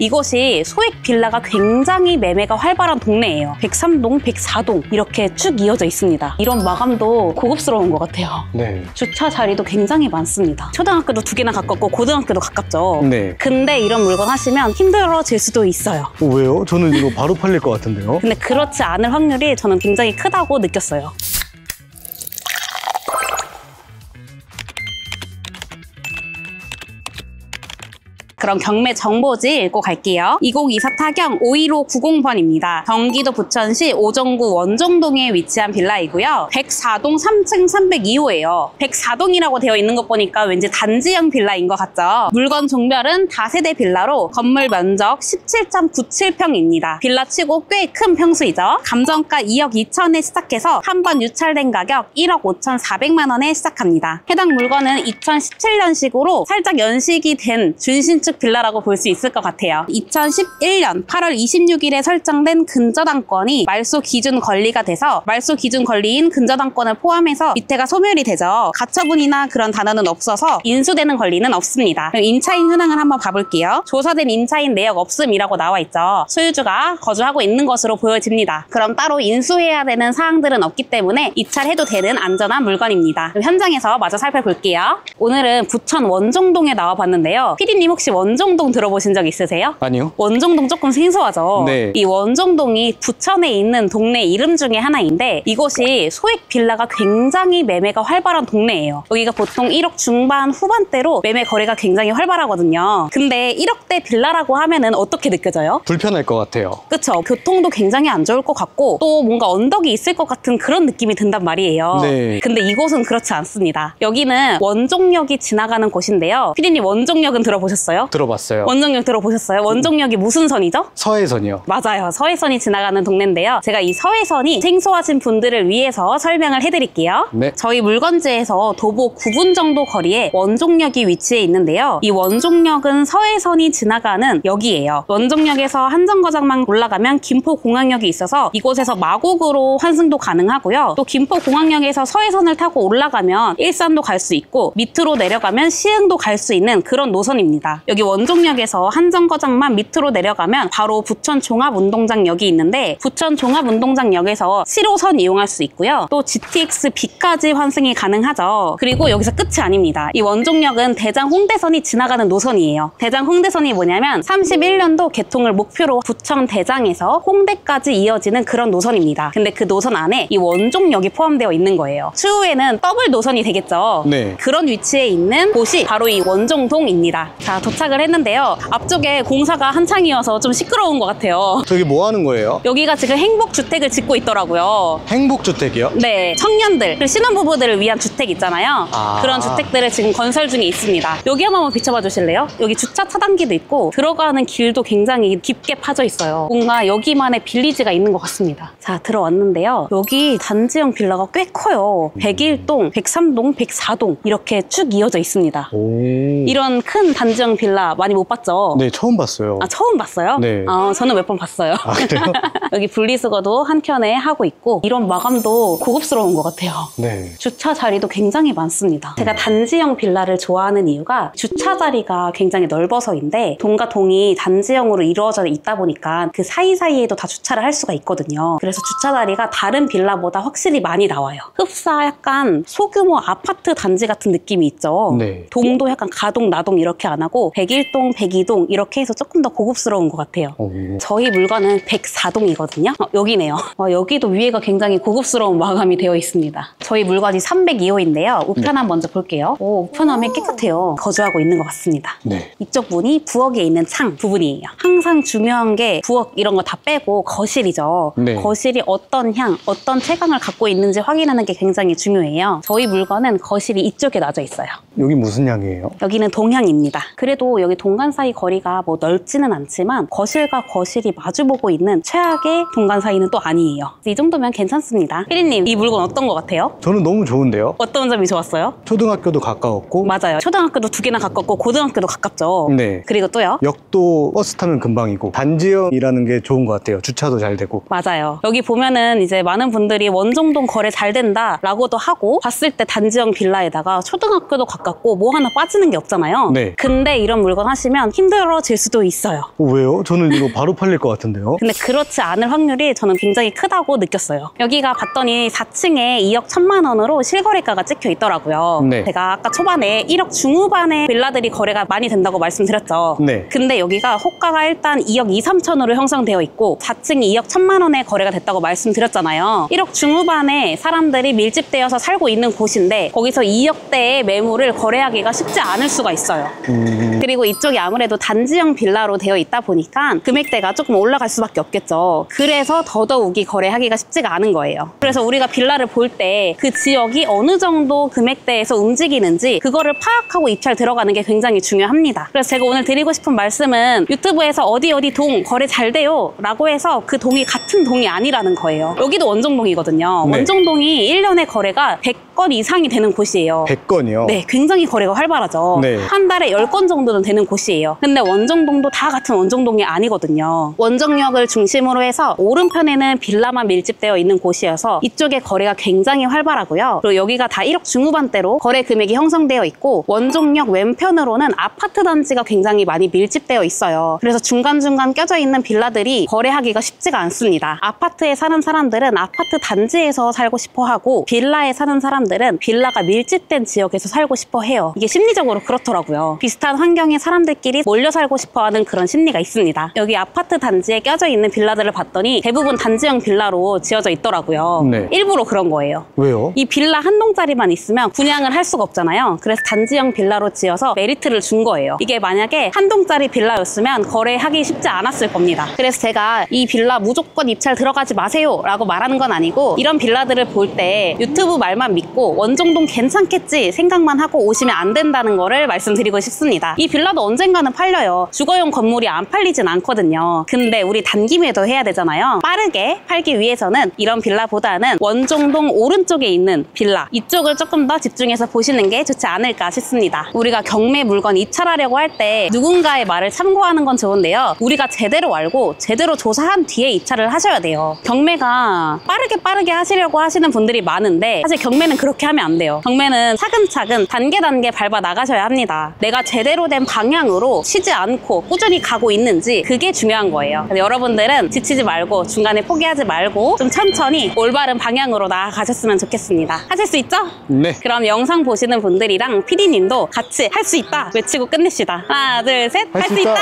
이곳이 소액 빌라가 굉장히 매매가 활발한 동네예요. 103동, 104동 이렇게 쭉 이어져 있습니다. 이런 마감도 고급스러운 것 같아요. 네. 주차 자리도 굉장히 많습니다. 초등학교도 2개나 가깝고 고등학교도 가깝죠. 네. 근데 이런 물건 하시면 힘들어질 수도 있어요. 왜요? 저는 이거 바로 팔릴 것 같은데요? 근데 그렇지 않을 확률이 저는 굉장히 크다고 느꼈어요. 그럼 경매 정보지 읽고 갈게요. 2024 타경 51590번입니다. 경기도 부천시 오정구 원종동에 위치한 빌라이고요. 104동 3층 302호예요. 104동이라고 되어 있는 것 보니까 왠지 단지형 빌라인 것 같죠? 물건 종별은 다세대 빌라로 건물 면적 17.97평입니다. 빌라치고 꽤 큰 평수이죠. 감정가 2억 2천에 시작해서 한 번 유찰된 가격 1억 5,400만 원에 시작합니다. 해당 물건은 2017년식으로 살짝 연식이 된 준신축 빌라라고 볼 수 있을 것 같아요. 2011년 8월 26일에 설정된 근저당권이 말소 기준 권리가 돼서 말소 기준 권리인 근저당권을 포함해서 밑에가 소멸이 되죠. 가처분이나 그런 단어는 없어서 인수되는 권리는 없습니다. 그럼 임차인 현황을 한번 봐볼게요. 조사된 임차인 내역 없음이라고 나와 있죠. 소유주가 거주하고 있는 것으로 보여집니다. 그럼 따로 인수해야 되는 사항들은 없기 때문에 입찰해도 되는 안전한 물건입니다. 그럼 현장에서 마저 살펴볼게요. 오늘은 부천 원종동에 나와봤는데요. 피디님 혹시 원종동 들어보신 적 있으세요? 아니요. 원종동 조금 생소하죠? 네. 이 원종동이 부천에 있는 동네 이름 중에 하나인데 이곳이 소액 빌라가 굉장히 매매가 활발한 동네예요. 여기가 보통 1억 중반 후반대로 매매 거래가 굉장히 활발하거든요. 근데 1억대 빌라라고 하면은 어떻게 느껴져요? 불편할 것 같아요. 그쵸? 교통도 굉장히 안 좋을 것 같고 또 뭔가 언덕이 있을 것 같은 그런 느낌이 든단 말이에요. 네. 근데 이곳은 그렇지 않습니다. 여기는 원종역이 지나가는 곳인데요. 피디님 원종역은 들어보셨어요? 들어봤어요. 원종역 들어보셨어요? 원종역이 무슨 선이죠? 서해선이요. 맞아요. 서해선이 지나가는 동네인데요. 제가 이 서해선이 생소하신 분들을 위해서 설명을 해드릴게요. 네. 저희 물건지에서 도보 9분 정도 거리에 원종역이 위치해 있는데요. 이 원종역은 서해선이 지나가는 역이에요. 원종역에서 한정거장만 올라가면 김포공항역이 있어서 이곳에서 마곡으로 환승도 가능하고요. 또 김포공항역에서 서해선을 타고 올라가면 일산도 갈 수 있고 밑으로 내려가면 시흥도 갈 수 있는 그런 노선입니다. 여기 원종역에서 한정거장만 밑으로 내려가면 바로 부천 종합운동장역이 있는데 부천 종합운동장역에서 7호선 이용할 수 있고요. 또 GTX-B까지 환승이 가능하죠. 그리고 여기서 끝이 아닙니다. 이 원종역은 대장 홍대선이 지나가는 노선이에요. 대장 홍대선이 뭐냐면 31년도 개통을 목표로 부천 대장에서 홍대까지 이어지는 그런 노선입니다. 근데 그 노선 안에 이 원종역이 포함되어 있는 거예요. 추후에는 더블 노선이 되겠죠. 네. 그런 위치에 있는 곳이 바로 이 원종동입니다. 자, 도착을 했는데요. 앞쪽에 공사가 한창이어서 좀 시끄러운 것 같아요. 저기 뭐 하는 거예요? 여기가 지금 행복주택을 짓고 있더라고요. 행복주택이요? 네, 청년들, 그리고 신혼부부들을 위한 주택 있잖아요. 그런 주택들을 지금 건설 중에 있습니다. 여기 한번 비춰봐 주실래요? 여기 주차 차단기도 있고 들어가는 길도 굉장히 깊게 파져 있어요. 뭔가 여기만의 빌리지가 있는 것 같습니다. 자, 들어왔는데요. 여기 단지형 빌라가 꽤 커요. 101동, 103동, 104동 이렇게 쭉 이어져 있습니다. 이런 큰 단지형 빌라 많이 못 봤죠? 네, 처음 봤어요. 아, 처음 봤어요? 네. 저는 몇 번 봤어요. 아, 그래요? 여기 분리수거도 한켠에 하고 있고 이런 마감도 고급스러운 것 같아요. 네. 주차 자리도 굉장히 많습니다. 제가 단지형 빌라를 좋아하는 이유가 주차 자리가 굉장히 넓어서인데 동과 동이 단지형으로 이루어져 있다 보니까 그 사이사이에도 다 주차를 할 수가 있거든요. 그래서 주차 자리가 다른 빌라보다 확실히 많이 나와요. 흡사 약간 소규모 아파트 단지 같은 느낌이 있죠. 네. 동도 약간 가동, 나동 이렇게 안 하고 101동, 102동 이렇게 해서 조금 더 고급스러운 것 같아요. 저희 물건은 104동이거든요. 여기네요. 여기도 위에가 굉장히 고급스러운 마감이 되어 있습니다. 저희 물건이 302호인데요. 우편함 먼저 볼게요. 우편함이 깨끗해요. 거주하고 있는 것 같습니다. 네. 이쪽 문이 부엌에 있는 창 부분이에요. 항상 중요한 게 부엌 이런 거 다 빼고 거실이죠. 네. 거실이 어떤 향, 어떤 채광을 갖고 있는지 확인하는 게 굉장히 중요해요. 저희 물건은 거실이 이쪽에 놔져 있어요. 여기 무슨 향이에요? 여기는 동향입니다. 그래도 여기 동간 사이 거리가 뭐 넓지는 않지만 거실과 거실이 마주보고 있는 최악의 한데 동간 사이는 또 아니에요. 이 정도면 괜찮습니다. 피디님, 이 물건 어떤 것 같아요? 저는 너무 좋은데요. 어떤 점이 좋았어요? 초등학교도 가까웠고 맞아요. 초등학교도 2개나 가깝고 고등학교도 가깝죠. 네. 그리고 또요? 역도 버스 타면 금방이고 단지형이라는 게 좋은 것 같아요. 주차도 잘 되고. 맞아요. 여기 보면은 이제 많은 분들이 원정동 거래 잘 된다 라고도 하고 봤을 때 단지형 빌라에다가 초등학교도 가깝고 뭐 하나 빠지는 게 없잖아요. 네. 근데 이런 물건 하시면 힘들어질 수도 있어요. 왜요? 저는 이거 바로 팔릴 것 같은데요. 근데 그렇지 않을 확률이 저는 굉장히 크다고 느꼈어요. 여기가 봤더니 4층에 2억 1천만 원으로 실거래가가 찍혀 있더라고요. 네. 제가 아까 초반에 1억 중후반의 빌라들이 거래가 많이 된다고 말씀드렸죠. 네. 근데 여기가 호가가 일단 2억 2, 3천으로 형성되어 있고 4층이 2억 1천만 원에 거래가 됐다고 말씀드렸잖아요. 1억 중후반에 사람들이 밀집되어서 살고 있는 곳인데 거기서 2억대의 매물을 거래하기가 쉽지 않을 수가 있어요. 그리고 이쪽이 아무래도 단지형 빌라로 되어 있다 보니까 금액대가 조금 올라갈 수밖에 없겠죠. 그래서 더더욱이 거래하기가 쉽지가 않은 거예요. 그래서 우리가 빌라를 볼 때 그 지역이 어느 정도 금액대에서 움직이는지 그거를 파악하고 입찰 들어가는 게 굉장히 중요합니다. 그래서 제가 오늘 드리고 싶은 말씀은 유튜브에서 어디 동 거래 잘 돼요 라고 해서 그 동이 같은 동이 아니라는 거예요. 여기도 원정동이거든요. 네. 원정동이 1년에 거래가 100건 이상이 되는 곳이에요. 100건이요? 네, 굉장히 거래가 활발하죠. 네. 한 달에 10건 정도는 되는 곳이에요. 근데 원정동도 다 같은 원정동이 아니거든요. 원정역을 중심으로 해서 오른편에는 빌라만 밀집되어 있는 곳이어서 이쪽에 거래가 굉장히 활발하고요. 그리고 여기가 다 1억 중후반대로 거래 금액이 형성되어 있고 원정역 왼편으로는 아파트 단지가 굉장히 많이 밀집되어 있어요. 그래서 중간중간 껴져 있는 빌라들이 거래하기가 쉽지가 않습니다. 아파트에 사는 사람들은 아파트 단지에서 살고 싶어 하고 빌라에 사는 사람들은 빌라가 밀집된 지역에서 살고 싶어 해요. 이게 심리적으로 그렇더라고요. 비슷한 환경의 사람들끼리 몰려 살고 싶어 하는 그런 심리가 있습니다. 여기 아파트 단지에 껴져 있는 빌라들을 봤더니 대부분 단지형 빌라로 지어져 있더라고요. 네. 일부러 그런 거예요. 왜요? 이 빌라 한 동짜리만 있으면 분양을 할 수가 없잖아요. 그래서 단지형 빌라로 지어서 메리트를 준 거예요. 이게 만약에 한 동짜리 빌라였으면 거래하기 쉽지 않았을 겁니다. 그래서 제가 이 빌라 무조건 입찰 들어가지 마세요 라고 말하는 건 아니고 이런 빌라들을 볼 때 유튜브 말만 믿고 원정동 괜찮겠지 생각만 하고 오시면 안 된다는 거를 말씀드리고 싶습니다. 이 빌라도 언젠가는 팔려요. 주거용 건물이 안 팔리진 않거든요. 근데 우리 단기 매도 해야 되잖아요. 빠르게 팔기 위해서는 이런 빌라보다는 원정동 오른쪽에 있는 빌라 이쪽을 조금 더 집중해서 보시는 게 좋지 않을까 싶습니다. 우리가 경매 물건 입찰하려고 할 때 누군가의 말을 참고하는 건 좋은데요. 우리가 제대로 알고 제대로 조사한 뒤에 입찰을 하셔야 돼요. 경매가 빠르게 하시려고 하시는 분들이 많은데 사실 경매는 그렇게 하면 안 돼요. 경매는 차근차근 단계 밟아 나가셔야 합니다. 내가 제대로 된 방향으로 쉬지 않고 꾸준히 가고 있는지 그게 중요한 거예요. 여러분들은 지치지 말고 중간에 포기하지 말고 좀 천천히 올바른 방향으로 나아가셨으면 좋겠습니다. 하실 수 있죠? 네. 그럼 영상 보시는 분들이랑 PD님도 같이 할 수 있다 외치고 끝냅시다. 하나, 둘, 셋! 할 수 있다!